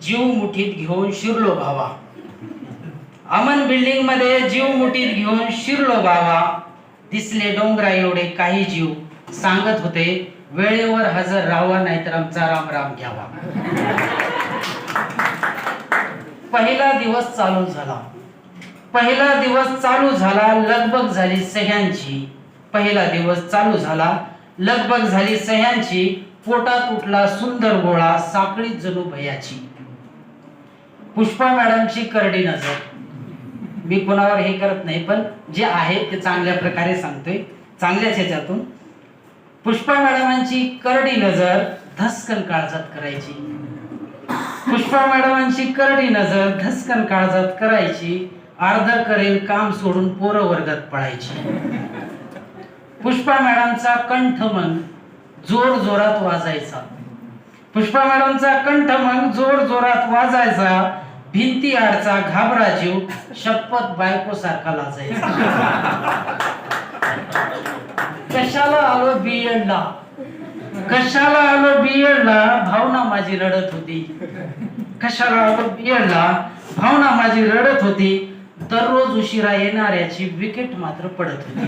जीव मुठीत घेऊन शिरलो भावा. अमन बिल्डिंग मध्ये जीव मुठीत घेऊन शिरलो भावा. दिसले डोंगरा एवढे काही जीव, सांगत होते वेळेवर हजर राहावा नाहीतर आमचा राम राम घ्यावा. पहिला दिवस चालू झाला. पहिला दिवस चालू झाला, लगबग झाली सह्यांची. पहिला दिवस चालू झाला, लगबग झाली सह्यांची. पोटात उठला सुंदर गोळा, साखळीत जणू भयाची. पुष्पा मॅडमची करडी नजर. मी कोणावर हे करत नाही, पण जे आहे ते चांगल्या प्रकारे सांगतोय, चांगल्याच ह्याच्यातून. पुष्पा मॅडमांची करडी नजर धसकन काळजात करायची. पुष्पा मॅडमांची करडी नजर धसकन काळजात करायची. अर्ध करेल काम सोडून पोरं वर्गात पळायची. पुष्पा मॅडमचा कंठ मग जोर जोरात वाजायचा. पुष्पा मॅडमचा कंठ मग जोर जोरात वाजायचा. भिंती आडचा घाबरा जीव शपथ बायको सारखा लाजायचा. कशाला आलो बीएड ला, कशाला आलो बीएड ला, भावना माझी रडत होती. कशाला आलो बीएड ला, भावना माझी रडत होती. दररोज उशिरा येणाऱ्याची विकेट मात्र पडत होती.